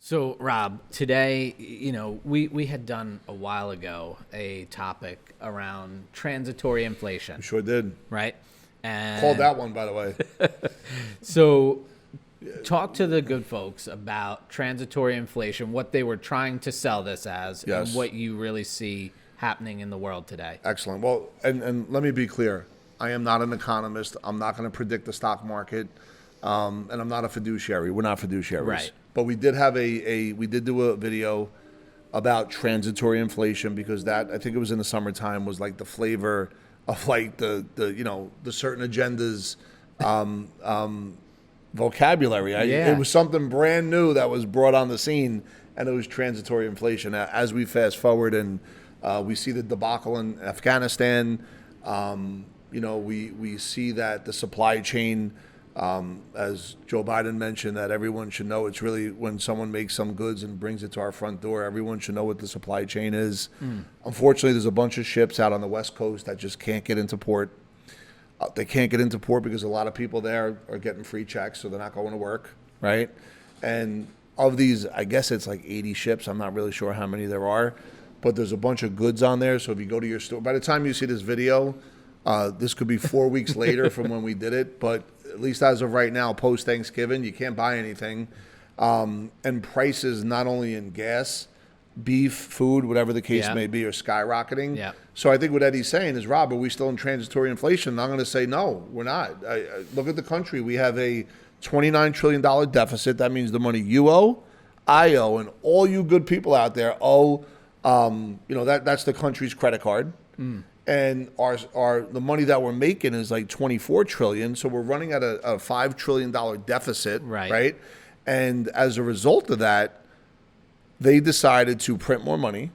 So, Rob, today, we had done a while ago a topic around transitory inflation, We sure did. right? And Called that one, by the way. so, talk to the good folks about transitory inflation, what they were trying to sell this as, Yes. and what you really see happening in the world today. Excellent. Well, and let me be clear. I am not an economist. I'm not going to predict the stock market. And I'm not a fiduciary. We're not fiduciaries. Right. But we did have we did do a video about transitory inflation because that, I think it was in the summertime, was like the flavor of like the certain agendas vocabulary. Yeah. It was something brand new that was brought on the scene, and it was transitory inflation. As we fast forward and we see the debacle in Afghanistan, we see that the supply chain, as Joe Biden mentioned, that everyone should know. It's really when someone makes some goods and brings it to our front door, everyone should know what the supply chain is. Unfortunately, there's a bunch of ships out on the West Coast that just can't get into port. They can't get into port because a lot of people there are getting free checks, so they're not going to work, right? And of these, I guess it's like 80 ships. I'm not really sure how many there are, but there's a bunch of goods on there. So if you go to your store, by the time you see this video, this could be 4 weeks later from when we did it, but at least as of right now, post-Thanksgiving, you can't buy anything. And prices, not only in gas, beef, food, whatever the case may be, are skyrocketing. Yeah. So I think what Eddie's saying is, Rob, are we still in transitory inflation? And I'm going to say, no, we're not. Look at the country. We have a $29 trillion deficit. That means the money you owe, I owe, and all you good people out there owe, that's the country's credit card. And the money that we're making is like $24 trillion. So we're running at a $5 trillion deficit, right? And as a result of that, they decided to print more money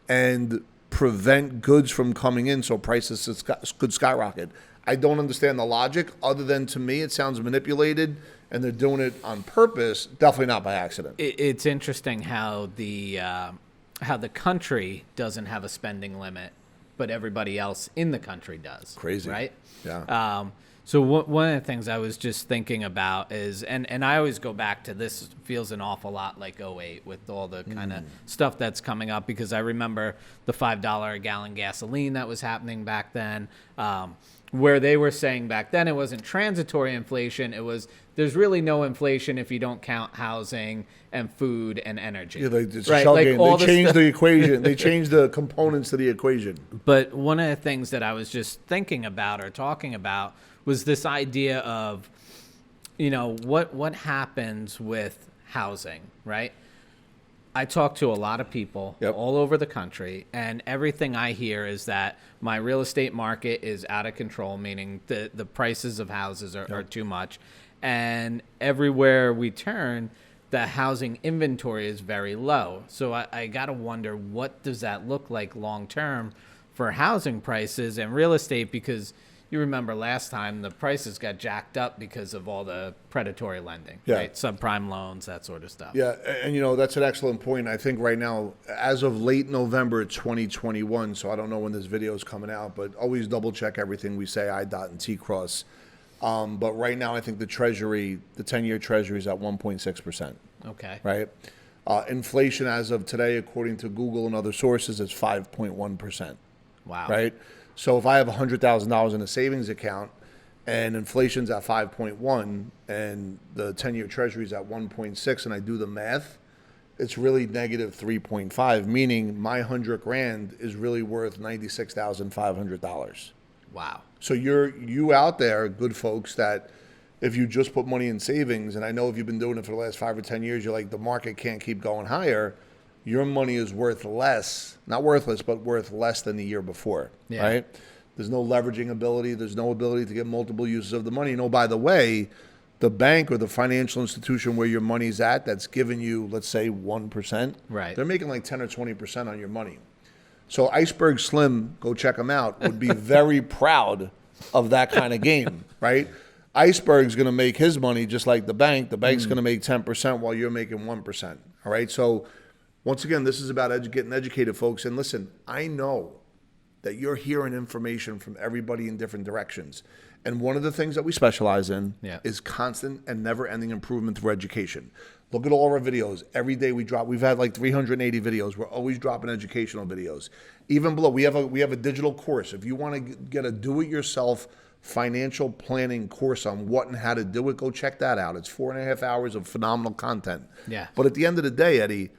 and prevent goods from coming in so prices could skyrocket. I don't understand the logic, other than to me it sounds manipulated, and they're doing it on purpose, definitely not by accident. It's interesting how the country doesn't have a spending limit, but everybody else in the country does. Crazy. Right? Yeah. So one of the things I was just thinking about is, and I always go back to this, feels an awful lot like '08 with all the kind of stuff that's coming up, because I remember the $5 a gallon gasoline that was happening back then, where they were saying back then it wasn't transitory inflation. It was, there's really no inflation if you don't count housing and food and energy. Yeah, it's right? a shell Like game. all They the changed the equation. They changed the components to the equation. But one of the things that I was just thinking about or talking about was this idea of, what happens with housing, right? I talk to a lot of people all over the country, and everything I hear is that my real estate market is out of control, meaning the prices of houses are too much. And everywhere we turn, the housing inventory is very low. So I got to wonder, what does that look like long term for housing prices and real estate? Because you remember last time the prices got jacked up because of all the predatory lending, right? Subprime loans, that sort of stuff. Yeah, and that's an excellent point. I think right now, as of late November 2021, so I don't know when this video is coming out, but always double check everything we say, I-dot and T-cross. But right now, I think the 10-year Treasury is at 1.6%. Okay. Right? Inflation as of today, according to Google and other sources, is 5.1%. Wow. Right? So if I have $100,000 in a savings account and inflation's at 5.1 and the 10-year Treasury is at 1.6, and I do the math, it's really negative 3.5, meaning my $100,000 is really worth $96,500. Wow. So you out there, good folks, that if you just put money in savings, and I know if you've been doing it for the last 5 or 10 years, you're like, the market can't keep going higher. Your money is worth less, not worthless, but worth less than the year before, right? There's no leveraging ability. There's no ability to get multiple uses of the money. By the way, the bank or the financial institution where your money's at that's giving you, let's say, 1%, right? They're making like 10 or 20% on your money. So Iceberg Slim, go check them out, would be very proud of that kind of game, right? Iceberg's going to make his money just like the bank. The bank's going to make 10% while you're making 1%, all right? So once again, this is about getting educated, folks. And listen, I know that you're hearing information from everybody in different directions. And one of the things that we specialize in is constant and never-ending improvement through education. Look at all of our videos. Every day we drop. We've had like 380 videos. We're always dropping educational videos. Even below, we have a digital course. If you want to get a do-it-yourself financial planning course on what and how to do it, go check that out. It's 4.5 hours of phenomenal content. Yeah. But at the end of the day, Eddie,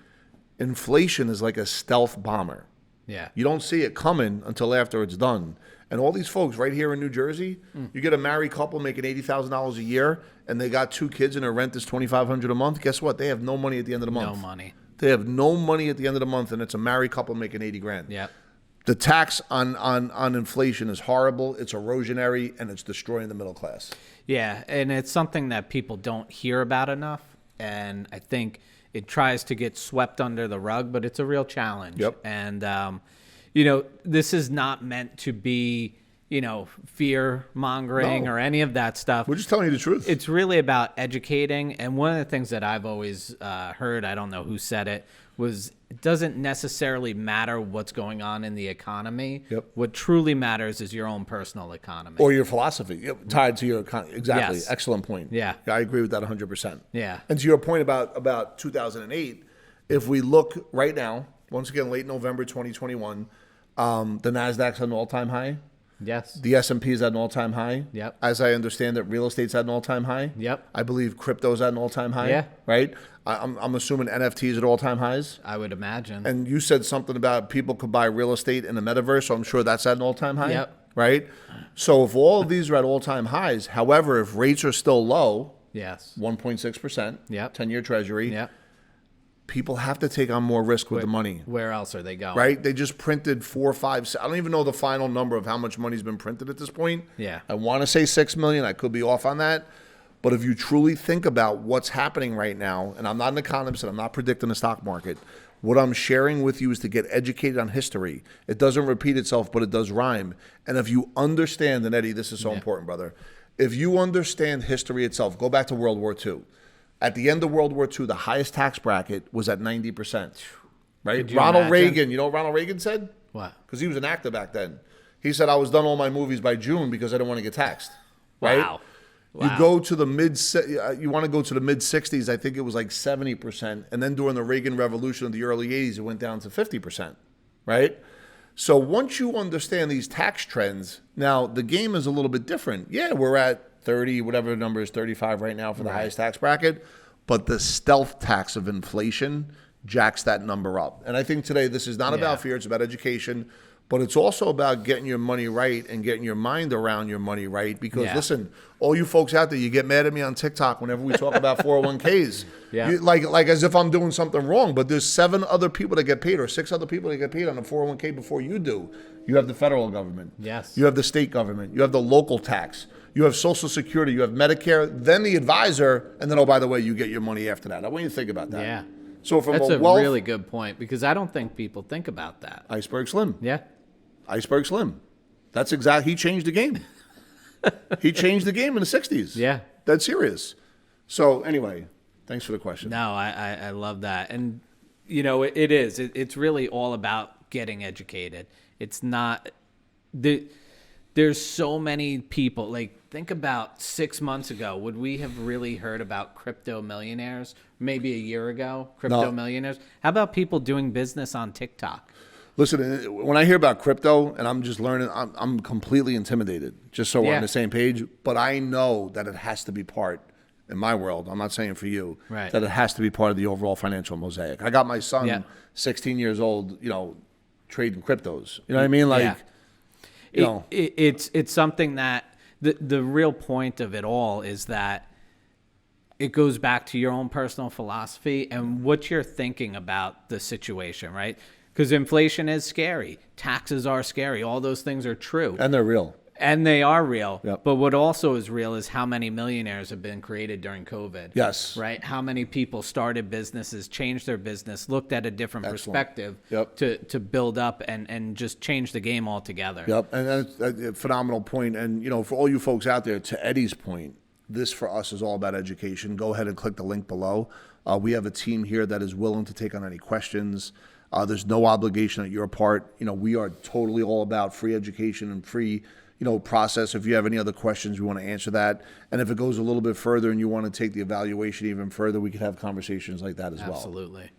inflation is like a stealth bomber. Yeah. You don't see it coming until after it's done. And all these folks right here in New Jersey, you get a married couple making $80,000 a year, and they got 2 kids and their rent is $2,500 a month. Guess what? They have no money at the end of the month. No money. They have no money at the end of the month, and it's a married couple making 80 grand. Yeah. The tax on inflation is horrible. It's erosionary, and it's destroying the middle class. Yeah, and it's something that people don't hear about enough, and I think it tries to get swept under the rug, but it's a real challenge. Yep. And this is not meant to be, fear mongering or any of that stuff. We're just telling you the truth. It's really about educating. And one of the things that I've always heard, I don't know who said it, was it doesn't necessarily matter what's going on in the economy. Yep. What truly matters is your own personal economy. Or your philosophy, tied to your economy. Exactly. Yes. Excellent point. Yeah. I agree with that 100%. Yeah. And to your point about 2008, if we look right now, once again, late November 2021, the NASDAQ's at an all-time high. Yes. The S&P is at an all-time high. Yep. As I understand it, real estate's at an all-time high. Yep. I believe crypto's at an all-time high. Yeah. Right? I'm assuming NFTs at all-time highs. I would imagine. And you said something about people could buy real estate in the metaverse, so I'm sure that's at an all-time high. Yep. Right? So if all of these are at all-time highs, however, if rates are still low, yes. 1.6%, Yep. 10-year treasury, Yep. people have to take on more risk with the money. Where else are they going? Right? They just printed 4, 5, I don't even know the final number of how much money's been printed at this point. Yeah. I want to say 6 million. I could be off on that. But if you truly think about what's happening right now, and I'm not an economist and I'm not predicting the stock market, what I'm sharing with you is to get educated on history. It doesn't repeat itself, but it does rhyme. And if you understand, and Eddie, this is so important, brother. If you understand history itself, go back to World War II. At the end of World War II, the highest tax bracket was at 90%. Right? Ronald Reagan, you know what Ronald Reagan said? What? Because he was an actor back then. He said, I was done all my movies by June because I didn't want to get taxed. Right? Wow. You go to the you want to go to the mid 60s, I think it was like 70%. And then during the Reagan Revolution of the early 80s, it went down to 50%. Right? So once you understand these tax trends, now the game is a little bit different. Yeah, we're at 30, whatever the number is, 35 right now for the highest tax bracket. But the stealth tax of inflation jacks that number up. And I think today this is not about fear, it's about education. But it's also about getting your money right and getting your mind around your money right. Because listen, all you folks out there, you get mad at me on TikTok whenever we talk about 401ks. Like as if I'm doing something wrong. But there's 7 other people that get paid or 6 other people that get paid on a 401k before you do. You have the federal government. Yes. You have the state government. You have the local tax. You have Social Security. You have Medicare. Then the advisor. And then, oh, by the way, you get your money after that. I want you to think about that. Yeah. So from That's a really good point because I don't think people think about that. Iceberg Slim. Yeah. Iceberg Slim. That's exactly, he changed the game. He changed the game in the 60s. Yeah. That's serious. So anyway, thanks for the question. No, I love that. And, it is. It's really all about getting educated. It's not, there's so many people, like think about 6 months ago, would we have really heard about crypto millionaires? Maybe a year ago, crypto millionaires? How about people doing business on TikTok? Listen, when I hear about crypto and I'm just learning, I'm completely intimidated, just so we're on the same page. But I know that it has to be part, in my world, I'm not saying for you, that it has to be part of the overall financial mosaic. I got my son, 16 years old, trading cryptos. You know what I mean? Like, it's something that the real point of it all is that it goes back to your own personal philosophy and what you're thinking about the situation, right? Because inflation is scary. Taxes are scary. All those things are true. And they're real. And they are real. Yep. But what also is real is how many millionaires have been created during COVID. Yes. Right? How many people started businesses, changed their business, looked at a different perspective to build up and just change the game altogether. Yep. And that's a phenomenal point. And, for all you folks out there, to Eddie's point, this for us is all about education. Go ahead and click the link below. We have a team here that is willing to take on any questions. There's no obligation on your part. We are totally all about free education and free, process. If you have any other questions, we want to answer that. And if it goes a little bit further and you want to take the evaluation even further, we can have conversations like that as well. Absolutely.